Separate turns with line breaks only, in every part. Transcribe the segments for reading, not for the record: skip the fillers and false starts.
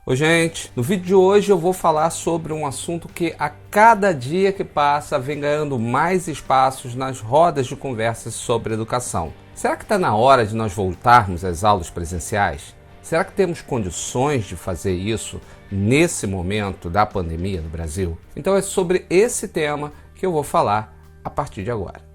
Oi gente, no vídeo de hoje eu vou falar sobre um assunto que a cada dia que passa vem ganhando mais espaços nas rodas de conversas sobre educação. Será que está na hora de nós voltarmos às aulas presenciais? Será que temos condições de fazer isso nesse momento da pandemia no Brasil? Então é sobre esse tema que eu vou falar a partir de agora.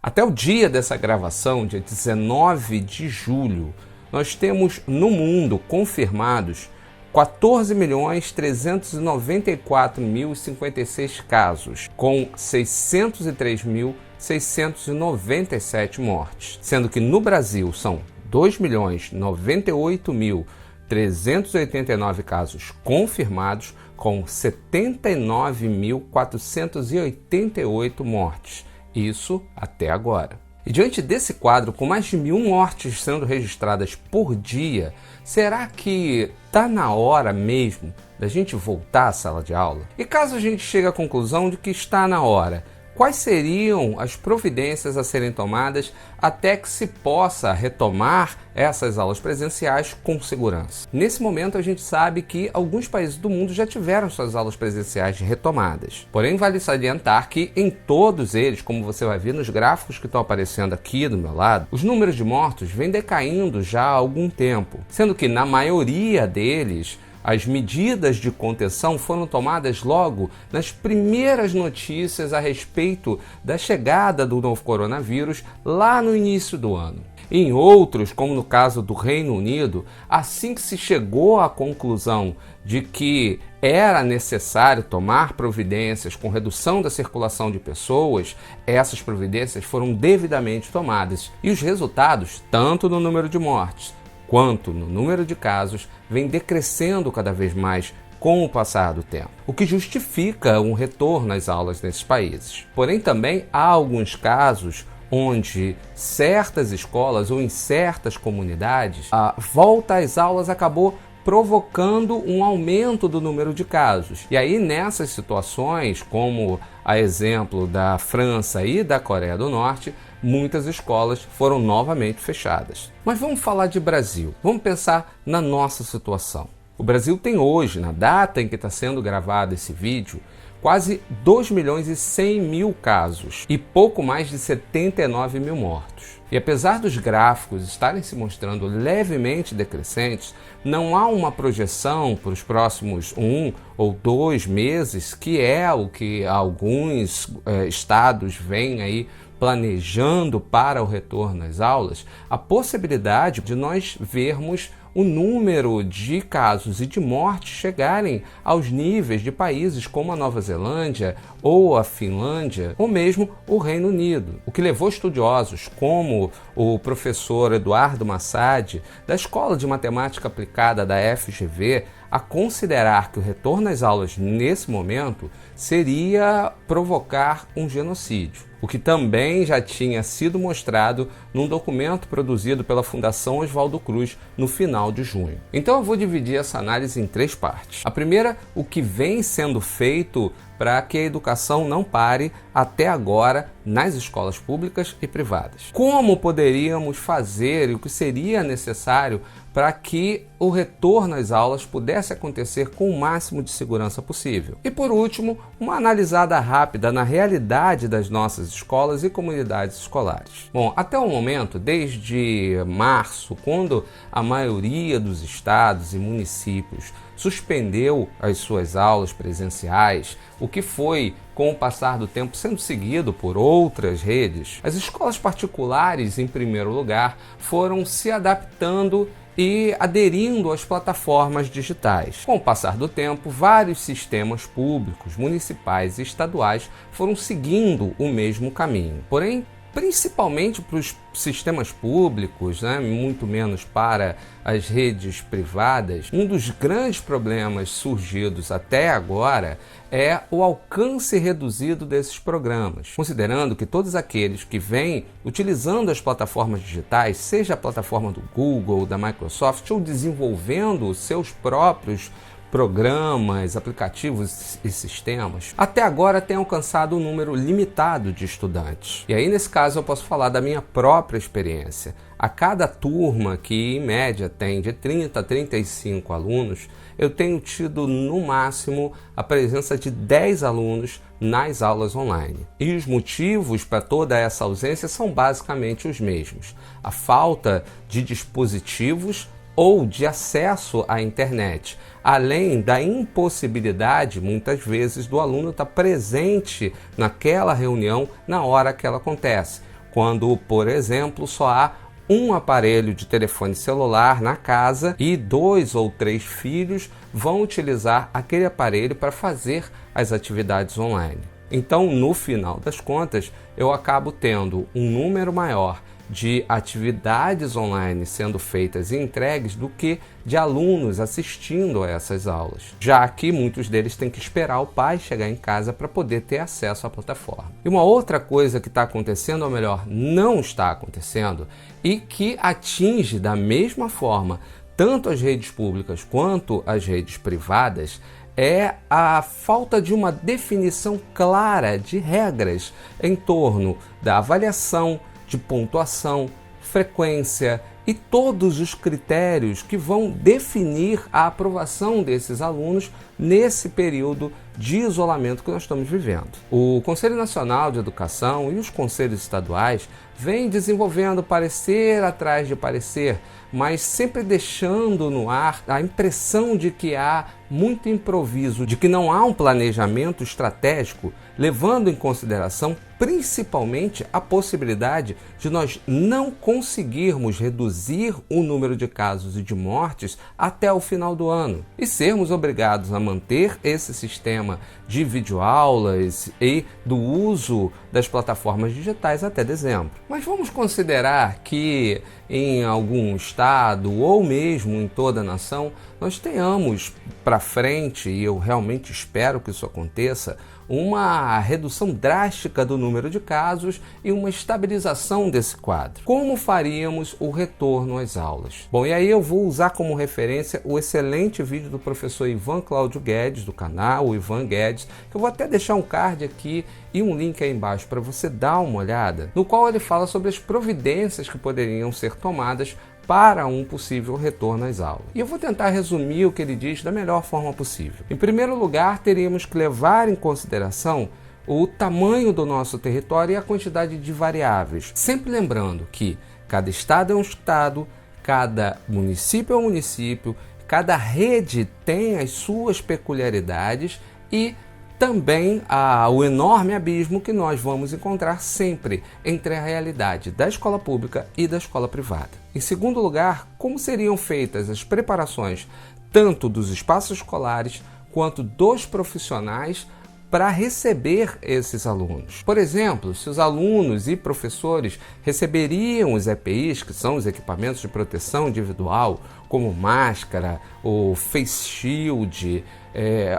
Até o dia dessa gravação, dia 19 de julho, nós temos no mundo confirmados 14.394.056 casos, com 603.697 mortes, sendo que no Brasil são 2.098.389 casos confirmados, com 79.488 mortes. Isso até agora. E diante desse quadro, com mais de 1.000 mortes sendo registradas por dia, será que está na hora mesmo da gente voltar à sala de aula? E caso a gente chegue à conclusão de que está na hora, quais seriam as providências a serem tomadas até que se possa retomar essas aulas presenciais com segurança? Nesse momento a gente sabe que alguns países do mundo já tiveram suas aulas presenciais retomadas. Porém, vale salientar que em todos eles, como você vai ver nos gráficos que estão aparecendo aqui do meu lado, os números de mortos vêm decaindo já há algum tempo, sendo que na maioria deles as medidas de contenção foram tomadas logo nas primeiras notícias a respeito da chegada do novo coronavírus lá no início do ano. Em outros, como no caso do Reino Unido, assim que se chegou à conclusão de que era necessário tomar providências com redução da circulação de pessoas, essas providências foram devidamente tomadas. E os resultados, tanto no número de mortes quanto no número de casos, vem decrescendo cada vez mais com o passar do tempo, o que justifica um retorno às aulas nesses países. Porém, também há alguns casos onde certas escolas ou em certas comunidades, a volta às aulas acabou provocando um aumento do número de casos. E aí, nessas situações, como a exemplo da França e da Coreia do Norte, muitas escolas foram novamente fechadas. Mas vamos falar de Brasil. Vamos pensar na nossa situação. O Brasil tem hoje, na data em que está sendo gravado esse vídeo, quase 2.100.000 casos e pouco mais de 79 mil mortos. E apesar dos gráficos estarem se mostrando levemente decrescentes, não há uma projeção para os próximos 1 ou 2 meses, que é o que alguns estados vêm aí planejando para o retorno às aulas, a possibilidade de nós vermos o número de casos e de mortes chegarem aos níveis de países como a Nova Zelândia ou a Finlândia ou mesmo o Reino Unido, o que levou estudiosos como o professor Eduardo Massad, da Escola de Matemática Aplicada da FGV, a considerar que o retorno às aulas nesse momento seria provocar um genocídio, o que também já tinha sido mostrado num documento produzido pela Fundação Oswaldo Cruz no final de junho. Então eu vou dividir essa análise em 3 partes. A primeira, o que vem sendo feito para que a educação não pare até agora nas escolas públicas e privadas. Como poderíamos fazer e o que seria necessário para que o retorno às aulas pudesse acontecer com o máximo de segurança possível. E por último, uma analisada rápida na realidade das nossas escolas e comunidades escolares. Bom, até o momento, desde março, quando a maioria dos estados e municípios suspendeu as suas aulas presenciais, o que foi, com o passar do tempo, sendo seguido por outras redes, as escolas particulares, em primeiro lugar, foram se adaptando e aderindo às plataformas digitais. Com o passar do tempo, vários sistemas públicos, municipais e estaduais foram seguindo o mesmo caminho. Porém, principalmente para os sistemas públicos, muito menos para as redes privadas, um dos grandes problemas surgidos até agora é o alcance reduzido desses programas, considerando que todos aqueles que vêm utilizando as plataformas digitais, seja a plataforma do Google, da Microsoft, ou desenvolvendo os seus próprios programas, aplicativos e sistemas, até agora tem alcançado um número limitado de estudantes. E aí, nesse caso, eu posso falar da minha própria experiência. A cada turma, que em média tem de 30 a 35 alunos, eu tenho tido no máximo a presença de 10 alunos nas aulas online. E os motivos para toda essa ausência são basicamente os mesmos: a falta de dispositivos ou de acesso à internet, além da impossibilidade, muitas vezes, do aluno estar presente naquela reunião na hora que ela acontece, quando, por exemplo, só há um aparelho de telefone celular na casa e 2 ou 3 filhos vão utilizar aquele aparelho para fazer as atividades online. Então, no final das contas, eu acabo tendo um número maior de atividades online sendo feitas e entregues do que de alunos assistindo a essas aulas, já que muitos deles têm que esperar o pai chegar em casa para poder ter acesso à plataforma. E uma outra coisa que está acontecendo, ou melhor, não está acontecendo, e que atinge da mesma forma tanto as redes públicas quanto as redes privadas, é a falta de uma definição clara de regras em torno da avaliação, de pontuação, frequência e todos os critérios que vão definir a aprovação desses alunos nesse período de isolamento que nós estamos vivendo. O Conselho Nacional de Educação e os conselhos estaduais vêm desenvolvendo parecer atrás de parecer, mas sempre deixando no ar a impressão de que há muito improviso, de que não há um planejamento estratégico, levando em consideração principalmente a possibilidade de nós não conseguirmos reduzir o número de casos e de mortes até o final do ano e sermos obrigados a manter esse sistema de videoaulas e do uso das plataformas digitais até dezembro. Mas vamos considerar que em algum estado ou mesmo em toda a nação nós tenhamos para frente, e eu realmente espero que isso aconteça, uma redução drástica do número de casos e uma estabilização desse quadro. Como faríamos o retorno às aulas? Bom, e aí eu vou usar como referência o excelente vídeo do professor Ivan Cláudio Guedes, do canal Ivan Guedes, que eu vou até deixar um card aqui e um link aí embaixo para você dar uma olhada, no qual ele fala sobre as providências que poderiam ser tomadas para um possível retorno às aulas. E eu vou tentar resumir o que ele diz da melhor forma possível. Em primeiro lugar, teríamos que levar em consideração o tamanho do nosso território e a quantidade de variáveis. Sempre lembrando que cada estado é um estado, cada município é um município, cada rede tem as suas peculiaridades e também há o enorme abismo que nós vamos encontrar sempre entre a realidade da escola pública e da escola privada. Em segundo lugar, como seriam feitas as preparações tanto dos espaços escolares quanto dos profissionais para receber esses alunos. Por exemplo, se os alunos e professores receberiam os EPIs, que são os equipamentos de proteção individual, como máscara, o face shield,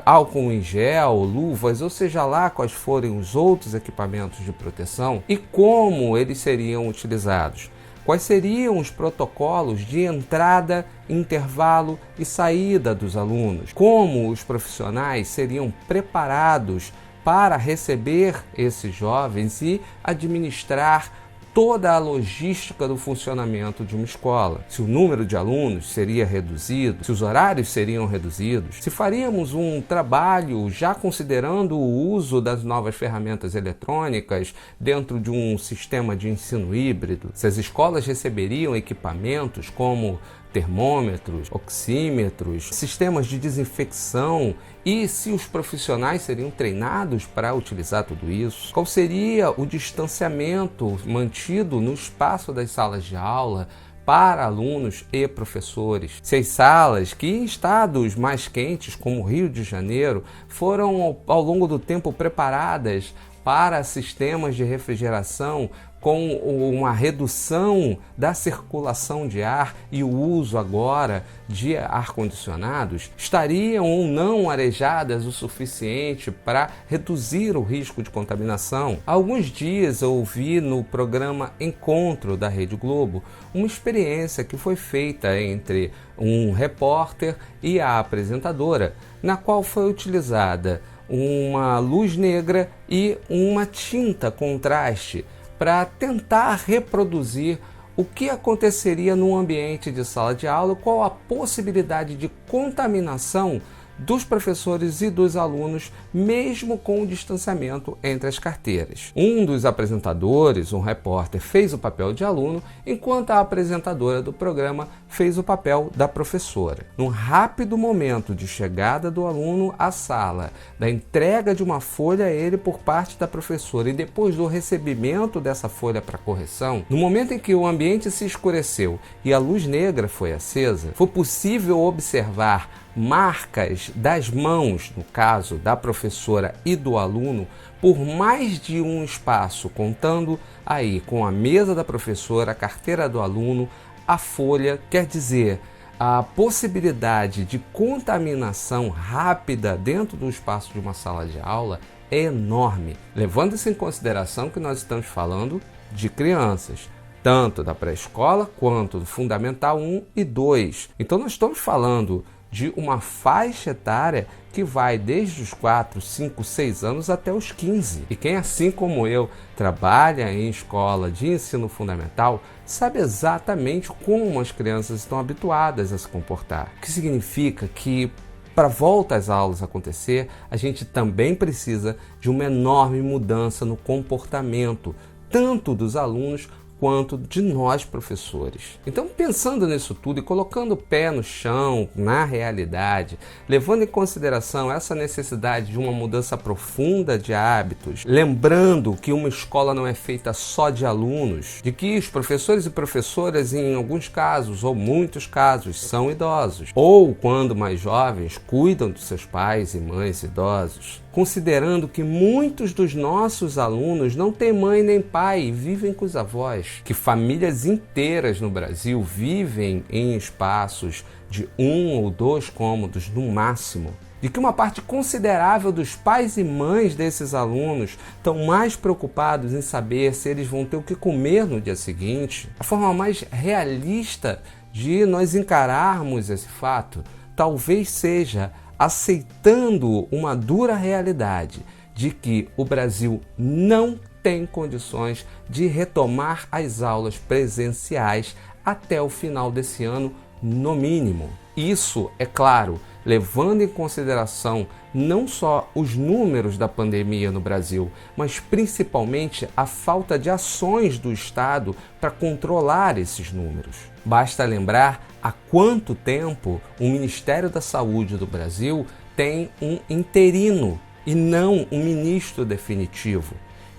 álcool em gel, luvas, ou seja lá quais forem os outros equipamentos de proteção, e como eles seriam utilizados. Quais seriam os protocolos de entrada, intervalo e saída dos alunos? Como os profissionais seriam preparados para receber esses jovens e administrar toda a logística do funcionamento de uma escola? Se o número de alunos seria reduzido, se os horários seriam reduzidos, se faríamos um trabalho já considerando o uso das novas ferramentas eletrônicas dentro de um sistema de ensino híbrido, se as escolas receberiam equipamentos como termômetros, oxímetros, sistemas de desinfecção e se os profissionais seriam treinados para utilizar tudo isso? Qual seria o distanciamento mantido no espaço das salas de aula para alunos e professores? Se as salas, que em estados mais quentes, como o Rio de Janeiro, foram ao longo do tempo preparadas para sistemas de refrigeração, com uma redução da circulação de ar e o uso agora de ar-condicionados, estariam ou não arejadas o suficiente para reduzir o risco de contaminação? Há alguns dias eu ouvi no programa Encontro da Rede Globo uma experiência que foi feita entre um repórter e a apresentadora, na qual foi utilizada uma luz negra e uma tinta contraste para tentar reproduzir o que aconteceria no ambiente de sala de aula, qual a possibilidade de contaminação dos professores e dos alunos, mesmo com o distanciamento entre as carteiras. Um dos apresentadores, um repórter, fez o papel de aluno, enquanto a apresentadora do programa fez o papel da professora. Num rápido momento de chegada do aluno à sala, da entrega de uma folha a ele por parte da professora e depois do recebimento dessa folha para correção, no momento em que o ambiente se escureceu e a luz negra foi acesa, foi possível observar marcas das mãos, no caso da professora e do aluno, por mais de um espaço, contando aí com a mesa da professora, a carteira do aluno, a folha, quer dizer, a possibilidade de contaminação rápida dentro do espaço de uma sala de aula é enorme, levando-se em consideração que nós estamos falando de crianças, tanto da pré-escola quanto do Fundamental 1 e 2. Então nós estamos falando de uma faixa etária que vai desde os 4, 5, 6 anos até os 15. E quem, assim como eu, trabalha em escola de ensino fundamental, sabe exatamente como as crianças estão habituadas a se comportar. O que significa que, para a volta às aulas acontecer, a gente também precisa de uma enorme mudança no comportamento, tanto dos alunos quanto de nós professores. Então, pensando nisso tudo e colocando o pé no chão, na realidade, levando em consideração essa necessidade de uma mudança profunda de hábitos, lembrando que uma escola não é feita só de alunos, de que os professores e professoras, em alguns casos, ou muitos casos, são idosos, ou, quando mais jovens, cuidam dos seus pais e mães idosos, considerando que muitos dos nossos alunos não têm mãe nem pai e vivem com os avós, que famílias inteiras no Brasil vivem em espaços de 1 ou 2 cômodos no máximo, de que uma parte considerável dos pais e mães desses alunos estão mais preocupados em saber se eles vão ter o que comer no dia seguinte, a forma mais realista de nós encararmos esse fato talvez seja aceitando uma dura realidade de que o Brasil não tem condições de retomar as aulas presenciais até o final desse ano, no mínimo. Isso, é claro, levando em consideração não só os números da pandemia no Brasil, mas principalmente a falta de ações do Estado para controlar esses números. Basta lembrar há quanto tempo o Ministério da Saúde do Brasil tem um interino e não um ministro definitivo.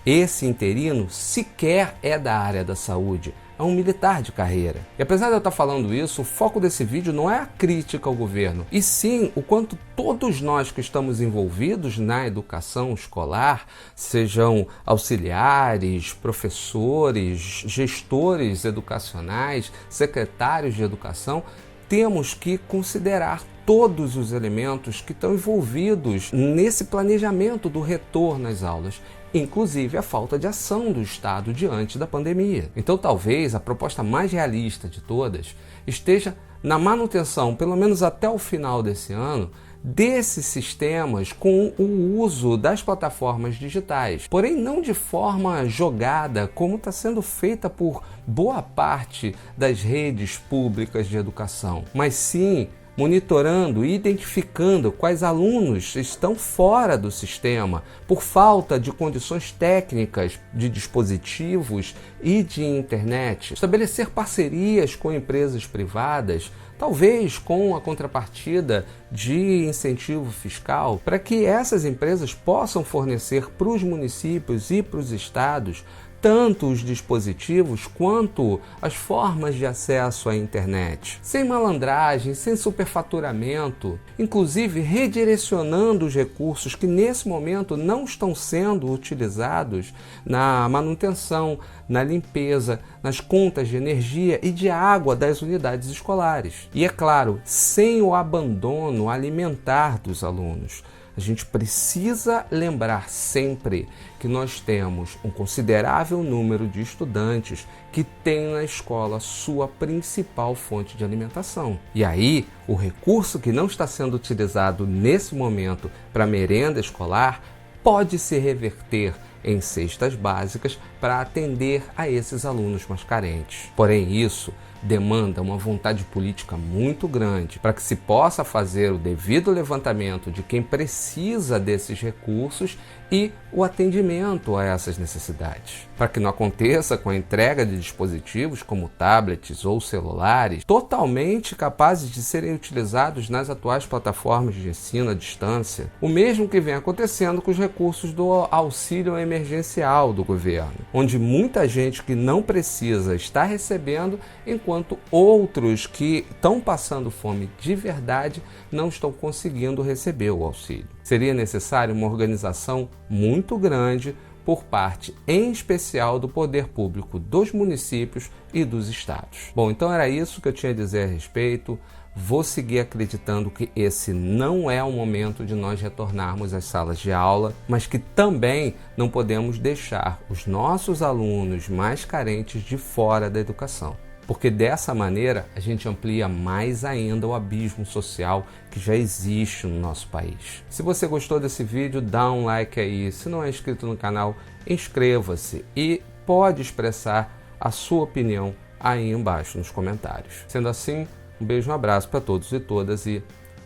Esse interino sequer é da área da saúde, é um militar de carreira. E apesar de eu estar falando isso, o foco desse vídeo não é a crítica ao governo, e sim o quanto todos nós que estamos envolvidos na educação escolar, sejam auxiliares, professores, gestores educacionais, secretários de educação, temos que considerar todos os elementos que estão envolvidos nesse planejamento do retorno às aulas, inclusive a falta de ação do Estado diante da pandemia. Então talvez a proposta mais realista de todas esteja na manutenção, pelo menos até o final desse ano, desses sistemas com o uso das plataformas digitais, porém não de forma jogada como está sendo feita por boa parte das redes públicas de educação, mas sim monitorando e identificando quais alunos estão fora do sistema por falta de condições técnicas de dispositivos e de internet. Estabelecer parcerias com empresas privadas, talvez com a contrapartida de incentivo fiscal, para que essas empresas possam fornecer para os municípios e para os estados tanto os dispositivos quanto as formas de acesso à internet, sem malandragem, sem superfaturamento, inclusive redirecionando os recursos que nesse momento não estão sendo utilizados na manutenção, na limpeza, nas contas de energia e de água das unidades escolares. E é claro, sem o abandono alimentar dos alunos. A gente precisa lembrar sempre que nós temos um considerável número de estudantes que têm na escola sua principal fonte de alimentação. E aí, o recurso que não está sendo utilizado nesse momento para merenda escolar pode se reverter em cestas básicas para atender a esses alunos mais carentes. Porém, isso demanda uma vontade política muito grande para que se possa fazer o devido levantamento de quem precisa desses recursos e o atendimento a essas necessidades. Para que não aconteça com a entrega de dispositivos como tablets ou celulares totalmente capazes de serem utilizados nas atuais plataformas de ensino à distância, o mesmo que vem acontecendo com os recursos do auxílio emergencial do governo, onde muita gente que não precisa está recebendo, enquanto outros que estão passando fome de verdade não estão conseguindo receber o auxílio. Seria necessário uma organização muito grande por parte, em especial, do poder público dos municípios e dos estados. Bom, então era isso que eu tinha a dizer a respeito. Vou seguir acreditando que esse não é o momento de nós retornarmos às salas de aula, mas que também não podemos deixar os nossos alunos mais carentes de fora da educação. Porque dessa maneira a gente amplia mais ainda o abismo social que já existe no nosso país. Se você gostou desse vídeo, dá um like aí. Se não é inscrito no canal, inscreva-se e pode expressar a sua opinião aí embaixo nos comentários. Sendo assim, um beijo, um abraço para todos e todas e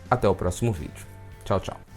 até o próximo vídeo. Tchau, tchau.